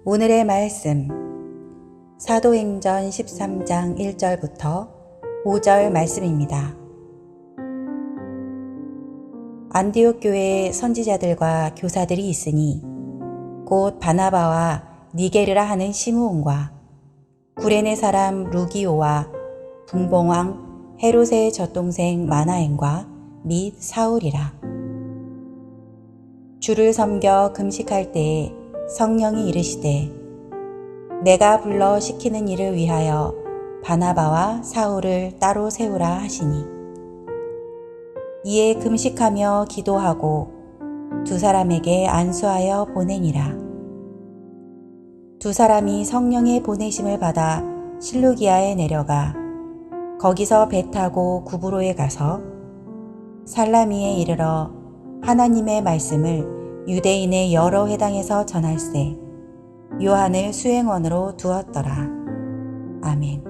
오늘의 말씀 사도행전 13장 1절부터 5절 말씀입니다. 안디옥 교회에 선지자들과 교사들이 있으니 곧 바나바와 니게르라 하는 시므온과 구레네 사람 루기오와 분봉왕 헤롯의 젖동생 마나엔과 및 사울이라. 주를 섬겨 금식할 때에 성령이 이르시되 내가 불러 시키는 일을 위하여 바나바와 사울을 따로 세우라 하시니, 이에 금식하며 기도하고 두 사람에게 안수하여 보내니라. 두 사람이 성령의 보내심을 받아 실루기아에 내려가 거기서 배 타고 구브로에 가서 살라미에 이르러 하나님의 말씀을 유대인의 여러 회당에서 전할세 요한을 수행원으로 두었더라. 아멘.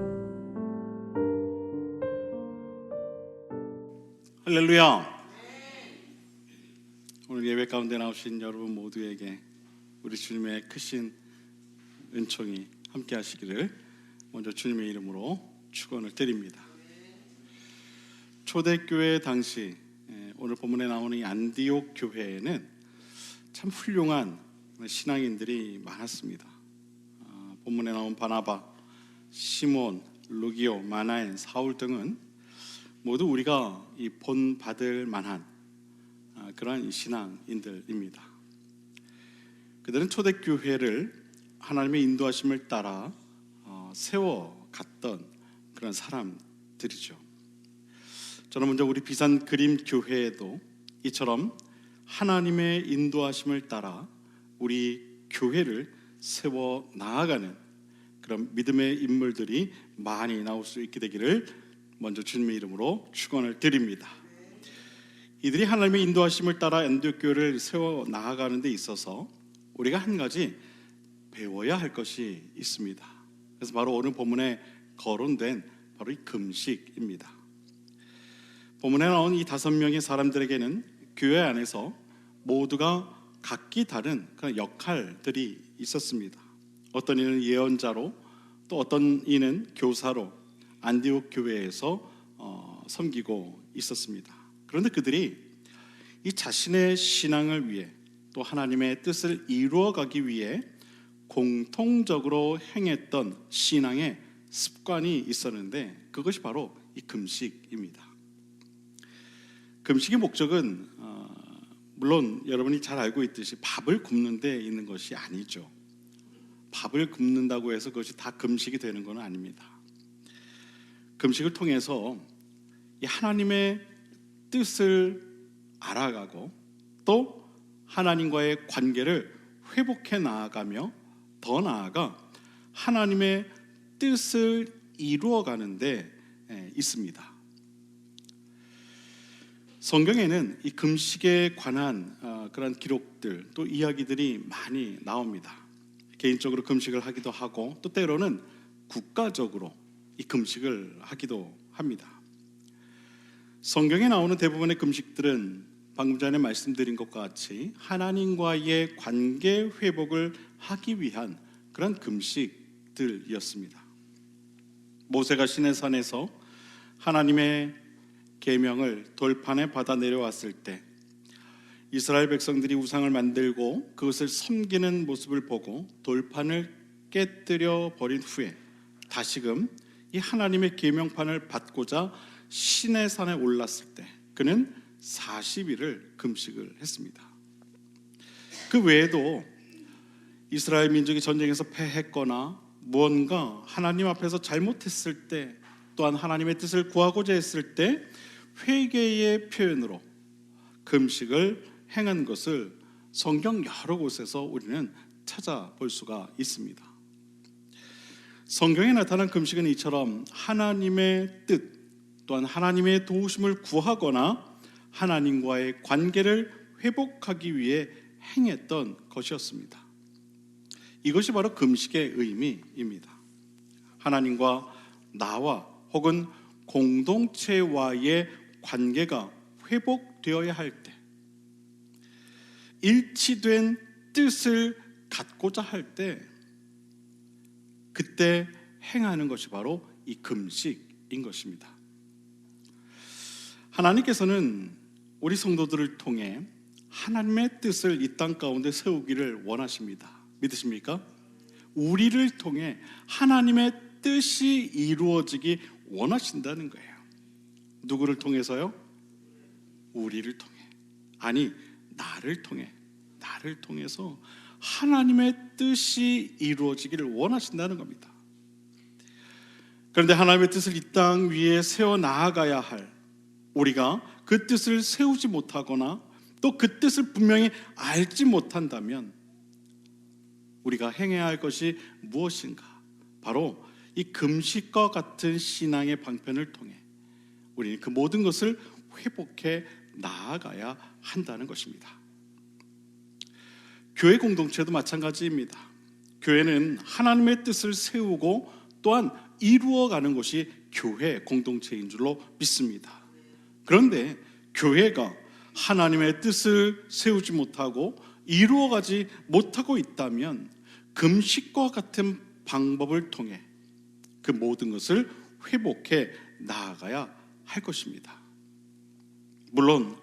할렐루야. 오늘 예배 가운데 나오신 여러분 모두에게 우리 주님의 크신 은총이 함께 하시기를 먼저 주님의 이름으로 축원을 드립니다. 초대교회 당시 오늘 본문에 나오는 이 안디옥 교회에는 참 훌륭한 신앙인들이 많았습니다. 본문에 나온 바나바, 시몬, 루기오, 마나엔, 사울 등은 모두 우리가 본받을 만한 그러한 신앙인들입니다. 그들은 초대교회를 하나님의 인도하심을 따라 세워갔던 그런 사람들이죠. 저는 먼저 우리 비산 그림 교회에도 이처럼 하나님의 인도하심을 따라 우리 교회를 세워 나아가는 그런 믿음의 인물들이 많이 나올 수 있게 되기를 먼저 주님의 이름으로 축원을 드립니다. 이들이 하나님의 인도하심을 따라 안디옥 교회를 세워 나아가는 데 있어서 우리가 한 가지 배워야 할 것이 있습니다. 그래서 바로 오늘 본문에 거론된 바로 이 금식입니다. 본문에 나온 이 5명의 사람들에게는 교회 안에서 모두가 각기 다른 그런 역할들이 있었습니다. 어떤 이는 예언자로, 또 어떤 이는 교사로 안디옥 교회에서 섬기고 있었습니다. 그런데 그들이 이 자신의 신앙을 위해 또 하나님의 뜻을 이루어가기 위해 공통적으로 행했던 신앙의 습관이 있었는데 그것이 바로 이 금식입니다. 금식의 목적은 물론 여러분이 잘 알고 있듯이 밥을 굶는 데 있는 것이 아니죠. 밥을 굶는다고 해서 그것이 다 금식이 되는 건 아닙니다. 금식을 통해서 이 하나님의 뜻을 알아가고 또 하나님과의 관계를 회복해 나아가며 더 나아가 하나님의 뜻을 이루어가는 데 있습니다. 성경에는 이 금식에 관한 그런 기록들 또 이야기들이 많이 나옵니다. 개인적으로 금식을 하기도 하고 또 때로는 국가적으로 이 금식을 하기도 합니다. 성경에 나오는 대부분의 금식들은 방금 전에 말씀드린 것과 같이 하나님과의 관계 회복을 하기 위한 그런 금식들이었습니다. 모세가 시내산에서 하나님의 계명을 돌판에 받아 내려왔을 때 이스라엘 백성들이 우상을 만들고 그것을 섬기는 모습을 보고 돌판을 깨뜨려 버린 후에 다시금 이 하나님의 계명판을 받고자 시내산에 올랐을 때 그는 40일을 금식을 했습니다. 그 외에도 이스라엘 민족이 전쟁에서 패했거나 무언가 하나님 앞에서 잘못했을 때 또한 하나님의 뜻을 구하고자 했을 때 회개의 표현으로 금식을 행한 것을 성경 여러 곳에서 우리는 찾아볼 수가 있습니다. 성경에 나타난 금식은 이처럼 하나님의 뜻 또한 하나님의 도우심을 구하거나 하나님과의 관계를 회복하기 위해 행했던 것이었습니다. 이것이 바로 금식의 의미입니다. 하나님과 나와 혹은 공동체와의 관계가 회복되어야 할 때, 일치된 뜻을 갖고자 할 때 그때 행하는 것이 바로 이 금식인 것입니다. 하나님께서는 우리 성도들을 통해 하나님의 뜻을 이 땅 가운데 세우기를 원하십니다. 믿으십니까? 우리를 통해 하나님의 뜻이 이루어지기 원하신다는 거예요. 누구를 통해서요? 우리를 통해. 아니, 나를 통해서 하나님의 뜻이 이루어지기를 원하신다는 겁니다. 그런데 하나님의 뜻을 이 땅 위에 세워 나아가야 할 우리가 그 뜻을 세우지 못하거나 또 그 뜻을 분명히 알지 못한다면 우리가 행해야 할 것이 무엇인가? 바로 이 금식과 같은 신앙의 방편을 통해 우리는 그 모든 것을 회복해 나아가야 한다는 것입니다. 교회 공동체도 마찬가지입니다. 교회는 하나님의 뜻을 세우고 또한 이루어가는 것이 교회 공동체인 줄로 믿습니다. 그런데 교회가 하나님의 뜻을 세우지 못하고 이루어가지 못하고 있다면 금식과 같은 방법을 통해 그 모든 것을 회복해 나아가야 할 것입니다. 물론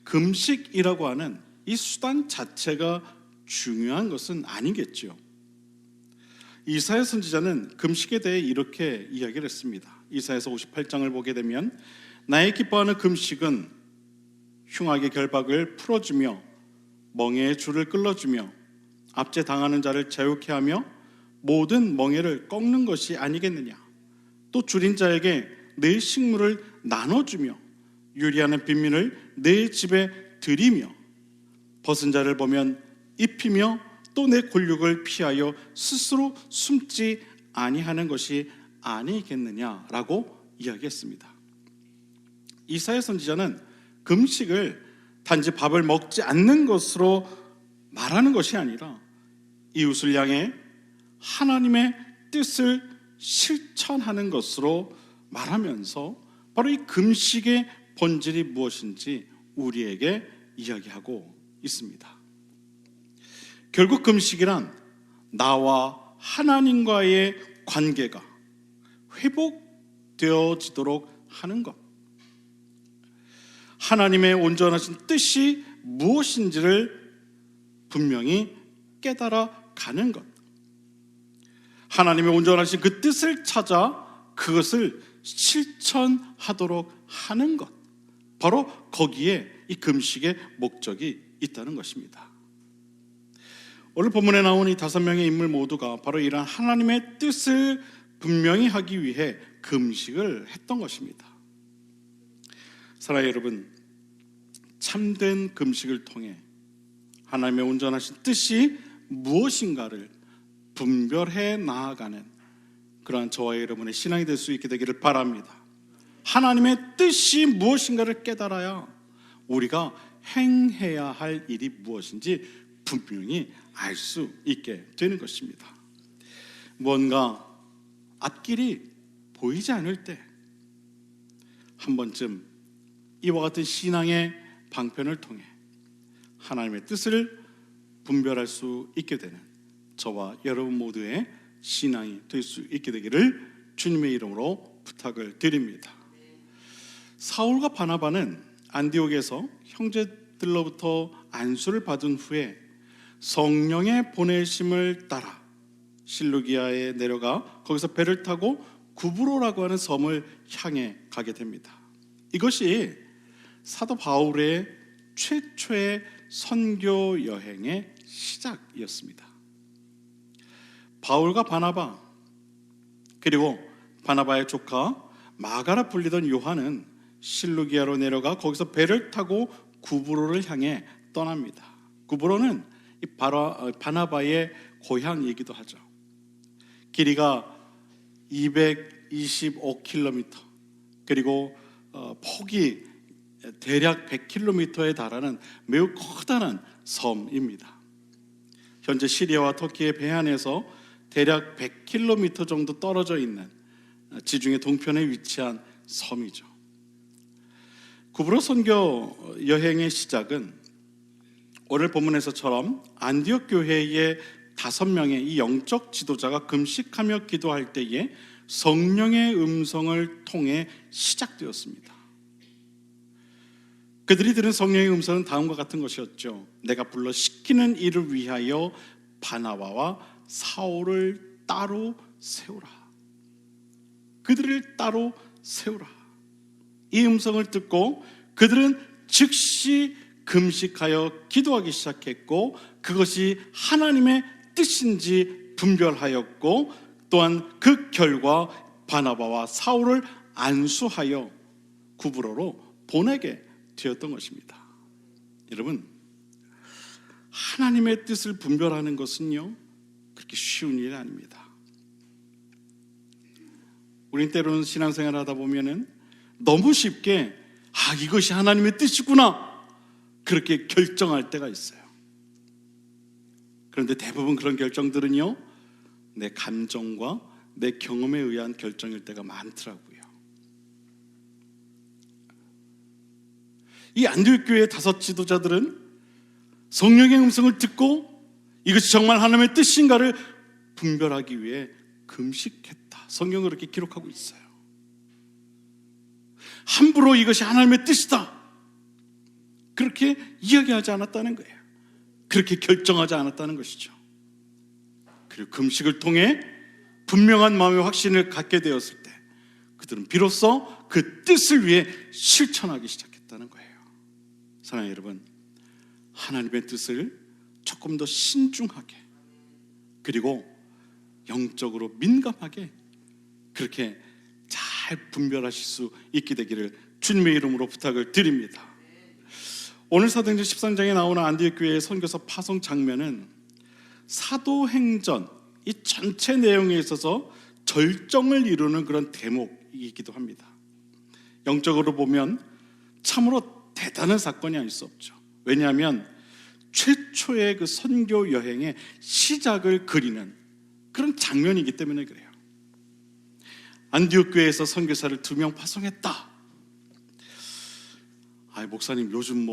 금식이라고 하는 이 수단 자체가 중요한 것은 아니겠죠. 이사야 선지자는 금식에 대해 이렇게 이야기를 했습니다. 이사야서 58장을 보게 되면 나의 기뻐하는 금식은 흉악의 결박을 풀어주며 멍에의 줄을 끌어주며 압제당하는 자를 자유케 하며 모든 멍에를 꺾는 것이 아니겠느냐. 또 줄인 자에게 내 식물을 나눠주며 유리하는 빈민을 내 집에 들이며 벗은 자를 보면 입히며 또 내 곤욕을 피하여 스스로 숨지 아니하는 것이 아니겠느냐라고 이야기했습니다. 이사야 선지자는 금식을 단지 밥을 먹지 않는 것으로 말하는 것이 아니라 이웃을 향해 하나님의 뜻을 실천하는 것으로 말하면서 바로 이 금식의 본질이 무엇인지 우리에게 이야기하고 있습니다. 결국 금식이란 나와 하나님과의 관계가 회복되어지도록 하는 것, 하나님의 온전하신 뜻이 무엇인지를 분명히 깨달아 가는 것, 하나님의 온전하신 그 뜻을 찾아 그것을 실천하도록 하는 것, 바로 거기에 이 금식의 목적이 있다는 것입니다. 오늘 본문에 나온 이 5명의 인물 모두가 바로 이러한 하나님의 뜻을 분명히 하기 위해 금식을 했던 것입니다. 사랑하는 여러분, 참된 금식을 통해 하나님의 온전하신 뜻이 무엇인가를 분별해 나아가는 그러한 저와 여러분의 신앙이 될 수 있게 되기를 바랍니다. 하나님의 뜻이 무엇인가를 깨달아야 우리가 행해야 할 일이 무엇인지 분명히 알 수 있게 되는 것입니다. 뭔가 앞길이 보이지 않을 때 한 번쯤 이와 같은 신앙의 방편을 통해 하나님의 뜻을 분별할 수 있게 되는 저와 여러분 모두의 신앙이 될 수 있게 되기를 주님의 이름으로 부탁을 드립니다. 사울과 바나바는 안디옥에서 형제들로부터 안수를 받은 후에 성령의 보내심을 따라 실루기아에 내려가 거기서 배를 타고 구브로라고 하는 섬을 향해 가게 됩니다. 이것이 사도 바울의 최초의 선교 여행의 시작이었습니다. 바울과 바나바 그리고 바나바의 조카 마가라 불리던 요한은 실루기아로 내려가 거기서 배를 타고 구브로를 향해 떠납니다. 구브로는 바나바의 고향이기도 하죠. 길이가 225km 그리고 폭이 대략 100km에 달하는 매우 커다란 섬입니다. 현재 시리아와 터키의 배안에서 대략 100km 정도 떨어져 있는 지중해 동편에 위치한 섬이죠. 구브로 선교 여행의 시작은 오늘 본문에서처럼 안디옥 교회의 5명의 이 영적 지도자가 금식하며 기도할 때에 성령의 음성을 통해 시작되었습니다. 그들이 들은 성령의 음성은 다음과 같은 것이었죠. 내가 불러 시키는 일을 위하여 바나바와 사울을 따로 세우라. 그들을 따로 세우라. 이 음성을 듣고 그들은 즉시 금식하여 기도하기 시작했고, 그것이 하나님의 뜻인지 분별하였고, 또한 그 결과 바나바와 사울을 안수하여 구브로로 보내게 되었던 것입니다. 여러분, 하나님의 뜻을 분별하는 것은요, 그렇게 쉬운 일이 아닙니다. 우린 때로는 신앙생활을 하다 보면은 너무 쉽게 이것이 하나님의 뜻이구나 그렇게 결정할 때가 있어요. 그런데 대부분 그런 결정들은요, 내 감정과 내 경험에 의한 결정일 때가 많더라고요. 이 안디옥 교회의 5 지도자들은 성령의 음성을 듣고 이것이 정말 하나님의 뜻인가를 분별하기 위해 금식했다. 성경은 그렇게 기록하고 있어요. 함부로 이것이 하나님의 뜻이다 그렇게 이야기하지 않았다는 거예요. 그렇게 결정하지 않았다는 것이죠. 그리고 금식을 통해 분명한 마음의 확신을 갖게 되었을 때 그들은 비로소 그 뜻을 위해 실천하기 시작했다는 거예요. 사랑하는 여러분, 하나님의 뜻을 조금 더 신중하게, 그리고 영적으로 민감하게 그렇게 잘 분별하실 수 있게 되기를 주님의 이름으로 부탁을 드립니다. 오늘 사도행전 13장에 나오는 안디옥 교회의 선교사 파송 장면은 사도행전 이 전체 내용에 있어서 절정을 이루는 그런 대목이기도 합니다. 영적으로 보면 참으로 대단한 사건이 아닐 수 없죠. 왜냐하면 최초의 그 선교 여행의 시작을 그리는 그런 장면이기 때문에 그래요. 안디옥 교회에서 선교사를 2명 파송했다. 목사님, 요즘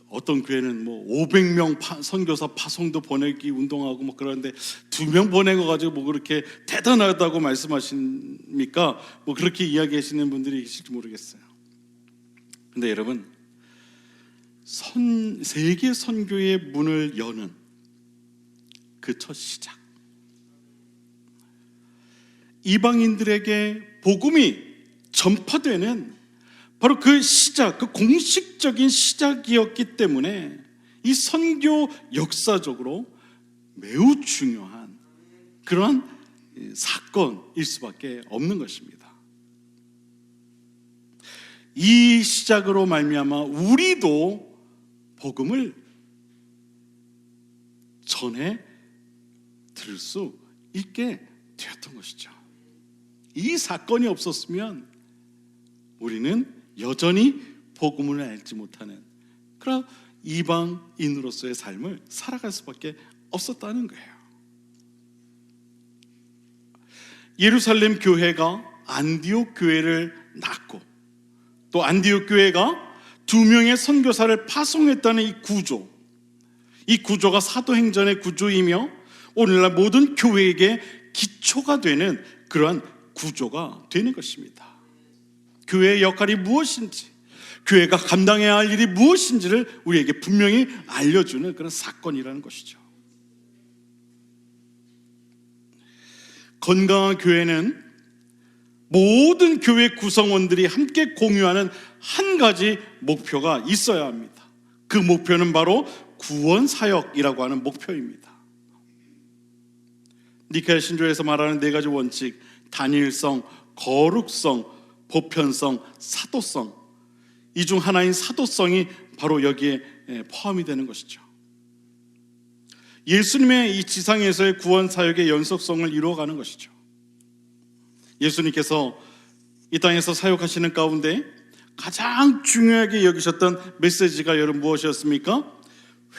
어떤 교회는 500명 선교사 파송도 보내기 운동하고 그러는데 2명 보낸 거 가지고 그렇게 대단하다고 말씀하십니까? 그렇게 이야기하시는 분들이 계실지 모르겠어요. 근데 여러분, 세계 선교의 문을 여는 그 첫 시작, 이방인들에게 복음이 전파되는 바로 그 시작, 그 공식적인 시작이었기 때문에 이 선교 역사적으로 매우 중요한 그런 사건일 수밖에 없는 것입니다. 이 시작으로 말미암아 우리도 복음을 전해 들을 수 있게 되었던 것이죠. 이 사건이 없었으면 우리는 여전히 복음을 알지 못하는 그런 이방인으로서의 삶을 살아갈 수밖에 없었다는 거예요. 예루살렘 교회가 안디옥 교회를 낳고, 또 안디옥 교회가 2명의 선교사를 파송했다는 이 구조가 사도행전의 구조이며 오늘날 모든 교회에게 기초가 되는 그러한 구조가 되는 것입니다. 교회의 역할이 무엇인지, 교회가 감당해야 할 일이 무엇인지를 우리에게 분명히 알려주는 그런 사건이라는 것이죠. 건강한 교회는 모든 교회 구성원들이 함께 공유하는 한 가지 목표가 있어야 합니다. 그 목표는 바로 구원 사역이라고 하는 목표입니다. 니케아 신조에서 말하는 4가지 원칙, 단일성, 거룩성, 보편성, 사도성, 이 중 하나인 사도성이 바로 여기에 포함이 되는 것이죠. 예수님의 이 지상에서의 구원 사역의 연속성을 이루어가는 것이죠. 예수님께서 이 땅에서 사역하시는 가운데 가장 중요하게 여기셨던 메시지가 여러분 무엇이었습니까?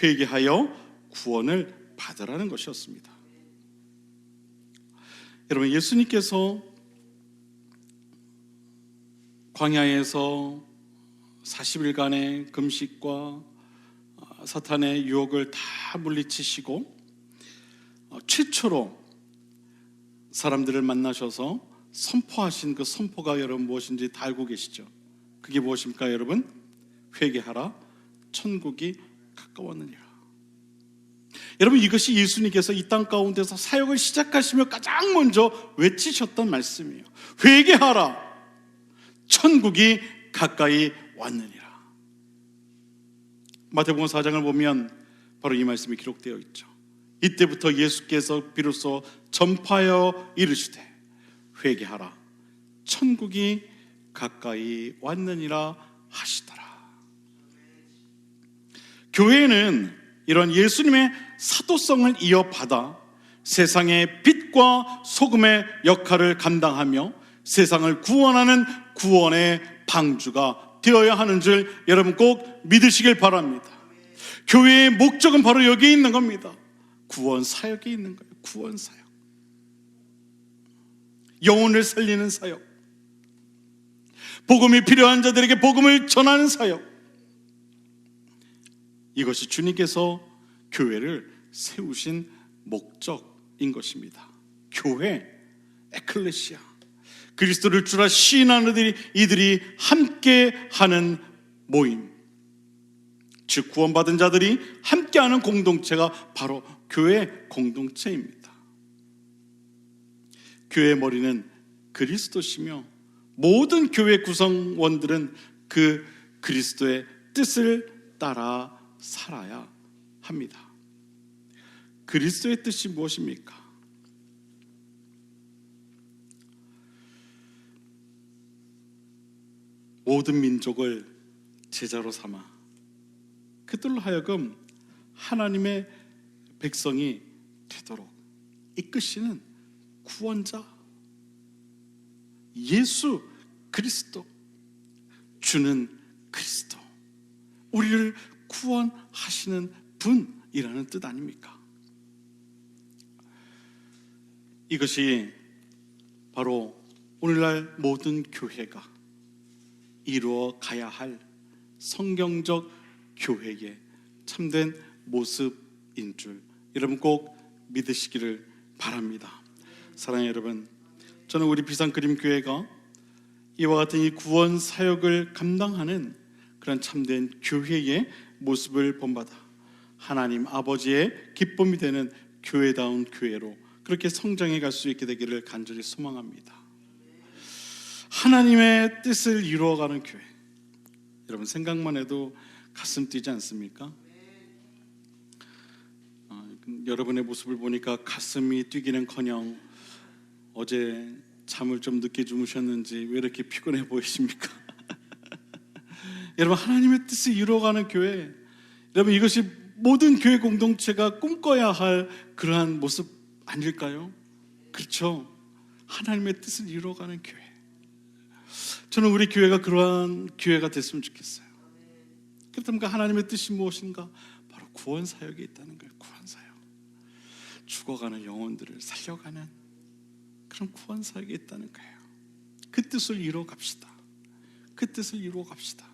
회개하여 구원을 받으라는 것이었습니다. 여러분, 예수님께서 광야에서 40일간의 금식과 사탄의 유혹을 다 물리치시고 최초로 사람들을 만나셔서 선포하신 그 선포가 여러분 무엇인지 다 알고 계시죠? 그게 무엇입니까 여러분? 회개하라, 천국이 가까웠느니라. 여러분, 이것이 예수님께서 이 땅 가운데서 사역을 시작하시며 가장 먼저 외치셨던 말씀이에요. 회개하라, 천국이 가까이 왔느니라. 마태복음 4장을 보면 바로 이 말씀이 기록되어 있죠. 이때부터 예수께서 비로소 전파하여 이르시되 회개하라, 천국이 가까이 왔느니라 하시더라. 교회는 이런 예수님의 사도성을 이어받아 세상의 빛과 소금의 역할을 감당하며 세상을 구원하는 구원의 방주가 되어야 하는 줄 여러분 꼭 믿으시길 바랍니다. 교회의 목적은 바로 여기에 있는 겁니다. 구원 사역에 있는 거예요. 구원 사역, 영혼을 살리는 사역, 복음이 필요한 자들에게 복음을 전하는 사역. 이것이 주님께서 교회를 세우신 목적인 것입니다. 교회, 에클레시아, 그리스도를 주라 시인하는 이들이 함께하는 모임, 즉 구원받은 자들이 함께하는 공동체가 바로 교회 공동체입니다. 교회의 머리는 그리스도시며 모든 교회 구성원들은 그 그리스도의 뜻을 따라 살아야 합니다. 그리스도의 뜻이 무엇입니까? 모든 민족을 제자로 삼아 그들로 하여금 하나님의 백성이 되도록 이끄시는 구원자 예수 그리스도, 주는 그리스도, 우리를 구원하시는 분이라는 뜻 아닙니까? 이것이 바로 오늘날 모든 교회가 이루어 가야 할 성경적 교회의 참된 모습인 줄 여러분 꼭 믿으시기를 바랍니다. 사랑하는 여러분, 저는 우리 비상그림교회가 이와 같은 이 구원 사역을 감당하는 그런 참된 교회의 모습을 본받아 하나님 아버지의 기쁨이 되는 교회다운 교회로 그렇게 성장해 갈 수 있게 되기를 간절히 소망합니다. 하나님의 뜻을 이루어가는 교회, 여러분 생각만 해도 가슴 뛰지 않습니까? 여러분의 모습을 보니까 가슴이 뛰기는커녕 어제 잠을 좀 늦게 주무셨는지 왜 이렇게 피곤해 보이십니까? 여러분, 하나님의 뜻을 이루어가는 교회, 여러분 이것이 모든 교회 공동체가 꿈꿔야 할 그러한 모습 아닐까요? 그렇죠? 하나님의 뜻을 이루어가는 교회. 저는 우리 교회가 그러한 교회가 됐으면 좋겠어요. 그렇다면 하나님의 뜻이 무엇인가? 바로 구원 사역에 있다는 거예요. 구원 사역, 죽어가는 영혼들을 살려가는 그런 구원 사역에 있다는 거예요. 그 뜻을 이루어 갑시다. 그 뜻을 이루어 갑시다.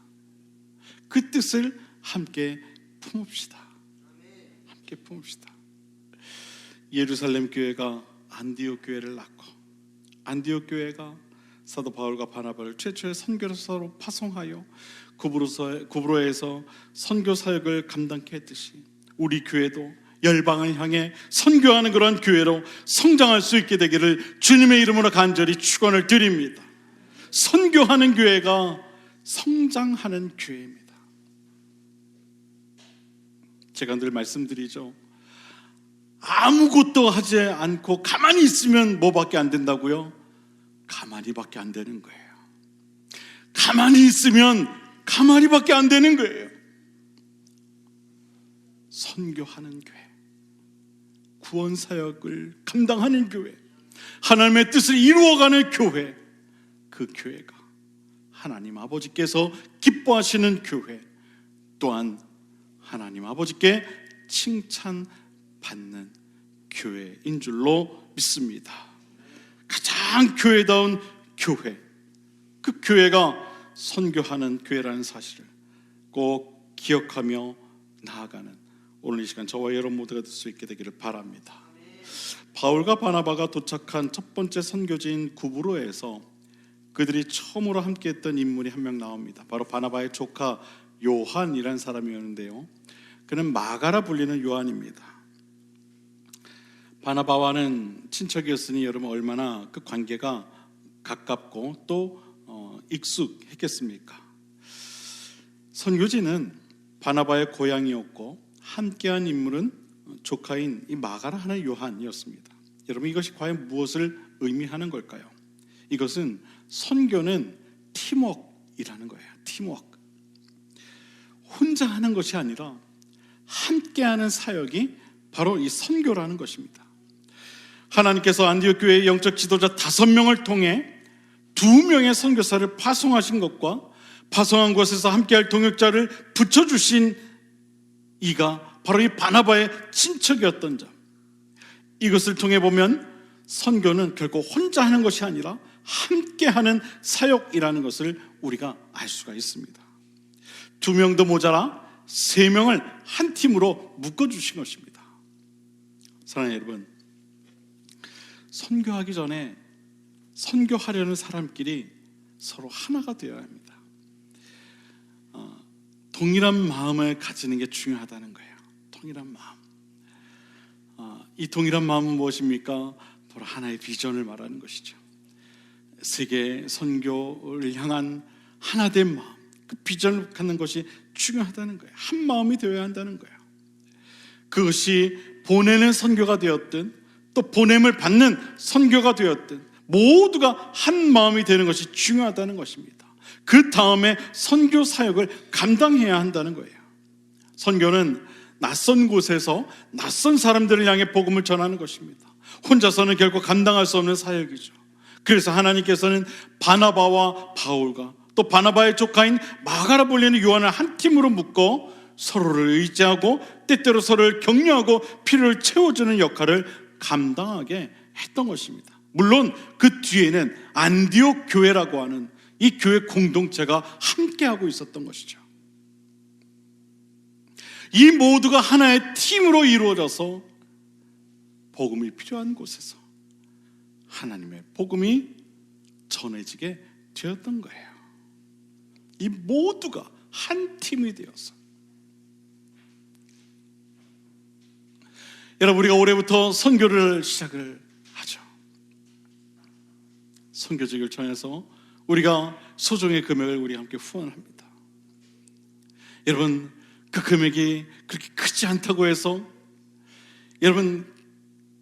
그 뜻을 함께 품읍시다. 함께 품읍시다. 예루살렘 교회가 안디옥 교회를 낳고 안디옥 교회가 사도 바울과 바나바를 최초의 선교사로 파송하여 구브로에서 선교 사역을 감당케 했듯이 우리 교회도 열방을 향해 선교하는 그런 교회로 성장할 수 있게 되기를 주님의 이름으로 간절히 축원을 드립니다. 선교하는 교회가 성장하는 교회입니다. 제가 늘 말씀드리죠. 아무것도 하지 않고 가만히 있으면 뭐밖에 안 된다고요? 가만히밖에 안 되는 거예요. 가만히 있으면 가만히밖에 안 되는 거예요. 선교하는 교회, 구원 사역을 감당하는 교회, 하나님의 뜻을 이루어가는 교회, 그 교회가 하나님 아버지께서 기뻐하시는 교회, 또한 하나님 아버지께 칭찬받는 교회인 줄로 믿습니다. 가장 교회다운 교회, 그 교회가 선교하는 교회라는 사실을 꼭 기억하며 나아가는 오늘 이 시간 저와 여러분 모두가 될 수 있게 되기를 바랍니다. 바울과 바나바가 도착한 첫 번째 선교지인 구브로에서 그들이 처음으로 함께했던 인물이 한 명 나옵니다. 바로 바나바의 조카 요한이라는 사람이었는데요, 그는 마가라 불리는 요한입니다. 바나바와는 친척이었으니 여러분 얼마나 그 관계가 가깝고 또 익숙했겠습니까? 선교지는 바나바의 고향이었고 함께한 인물은 조카인 이 마가라 하는 요한이었습니다. 여러분, 이것이 과연 무엇을 의미하는 걸까요? 이것은 선교는 팀워크이라는 거예요. 팀워크. 혼자 하는 것이 아니라 함께하는 사역이 바로 이 선교라는 것입니다. 하나님께서 안디옥 교회의 영적 지도자 5명을 통해 2명의 선교사를 파송하신 것과 파송한 곳에서 함께할 동역자를 붙여주신 이가 바로 이 바나바의 친척이었던 점, 이것을 통해 보면 선교는 결코 혼자 하는 것이 아니라 함께하는 사역이라는 것을 우리가 알 수가 있습니다. 2명도 모자라 3명을 한 팀으로 묶어주신 것입니다. 사랑하는 여러분, 선교하기 전에 선교하려는 사람끼리 서로 하나가 되어야 합니다. 동일한 마음을 가지는 게 중요하다는 거예요. 동일한 마음. 이 동일한 마음은 무엇입니까? 바로 하나의 비전을 말하는 것이죠. 세계 선교를 향한 하나된 마음, 그 비전을 갖는 것이 중요하다는 거예요. 한 마음이 되어야 한다는 거예요. 그것이 보내는 선교가 되었든 또 보냄을 받는 선교가 되었든 모두가 한 마음이 되는 것이 중요하다는 것입니다. 그 다음에 선교 사역을 감당해야 한다는 거예요. 선교는 낯선 곳에서 낯선 사람들을 향해 복음을 전하는 것입니다. 혼자서는 결코 감당할 수 없는 사역이죠. 그래서 하나님께서는 바나바와 바울과 또 바나바의 조카인 마가라 불리는 요한을 한 팀으로 묶어 서로를 의지하고 때때로 서로를 격려하고 필요를 채워주는 역할을 감당하게 했던 것입니다. 물론 그 뒤에는 안디옥 교회라고 하는 이 교회 공동체가 함께하고 있었던 것이죠. 이 모두가 하나의 팀으로 이루어져서 복음이 필요한 곳에서 하나님의 복음이 전해지게 되었던 거예요. 이 모두가 한 팀이 되어서. 여러분, 우리가 올해부터 선교를 시작을 하죠. 선교직을 통해서 우리가 소정의 금액을 우리 함께 후원합니다. 여러분, 그 금액이 그렇게 크지 않다고 해서 여러분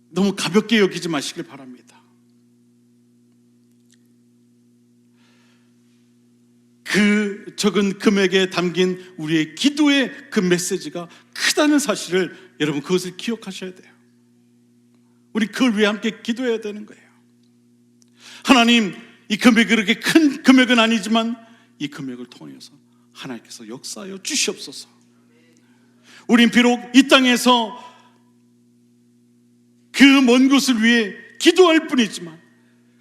너무 가볍게 여기지 마시길 바랍니다. 그 적은 금액에 담긴 우리의 기도의 그 메시지가 크다는 사실을 여러분 그것을 기억하셔야 돼요. 우리 그걸 위해 함께 기도해야 되는 거예요. 하나님, 이 금액이 그렇게 큰 금액은 아니지만 이 금액을 통해서 하나님께서 역사하여 주시옵소서. 우린 비록 이 땅에서 그 먼 곳을 위해 기도할 뿐이지만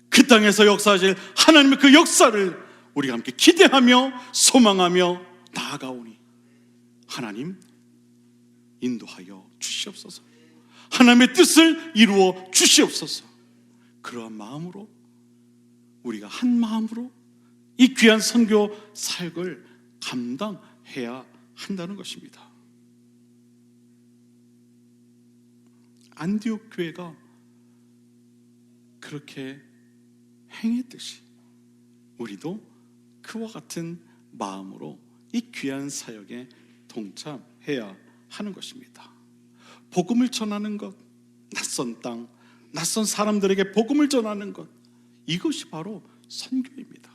그 땅에서 역사하실 하나님의 그 역사를 우리가 함께 기대하며 소망하며 나아가오니 하나님 인도하여 주시옵소서. 하나님의 뜻을 이루어 주시옵소서. 그러한 마음으로 우리가 한 마음으로 이 귀한 선교 사역을 감당해야 한다는 것입니다. 안디옥 교회가 그렇게 행했듯이 우리도 그와 같은 마음으로 이 귀한 사역에 동참해야 하는 것입니다. 복음을 전하는 것, 낯선 땅, 낯선 사람들에게 복음을 전하는 것, 이것이 바로 선교입니다.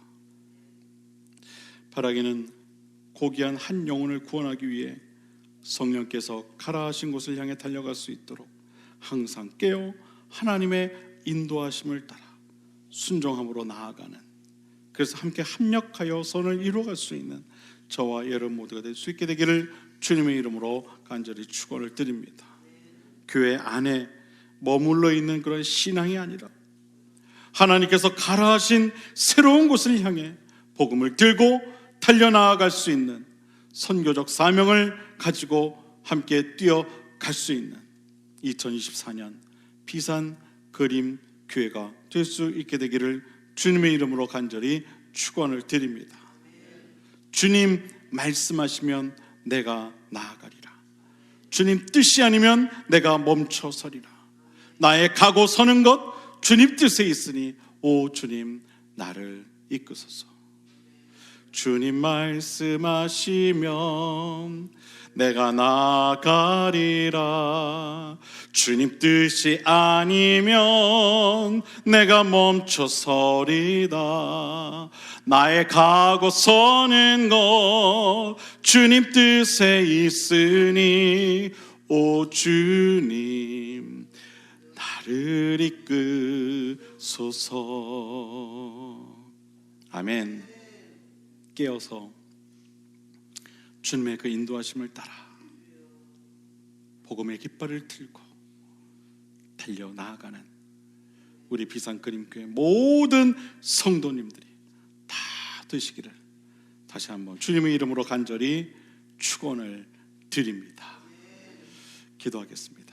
바라기는 고귀한 한 영혼을 구원하기 위해 성령께서 가라 하신 곳을 향해 달려갈 수 있도록 항상 깨어 하나님의 인도하심을 따라 순종함으로 나아가는, 그래서 함께 합력하여 선을 이루어갈 수 있는 저와 여러분 모두가 될 수 있게 되기를 주님의 이름으로 간절히 축원을 드립니다. 교회 안에 머물러 있는 그런 신앙이 아니라 하나님께서 가라 하신 새로운 곳을 향해 복음을 들고 달려나아갈 수 있는 선교적 사명을 가지고 함께 뛰어갈 수 있는 2024년 비산 그림 교회가 될 수 있게 되기를 주님의 이름으로 간절히 축원을 드립니다. 주님 말씀하시면 내가 나아가리라. 주님 뜻이 아니면 내가 멈춰서리라. 나의 가고 서는 것 주님 뜻에 있으니 오 주님 나를 이끄소서. 주님 말씀하시면 내가 나아가리라. 주님 뜻이 아니면 내가 멈춰서리다. 나의 가고 서는 것 주님 뜻에 있으니 오 주님 나를 이끄소서. 아멘. 깨어서 주님의 그 인도하심을 따라 복음의 깃발을 들고 달려 나아가는 우리 비산그림교회 모든 성도님들이 다 되시기를 다시 한번 주님의 이름으로 간절히 축원을 드립니다. 기도하겠습니다.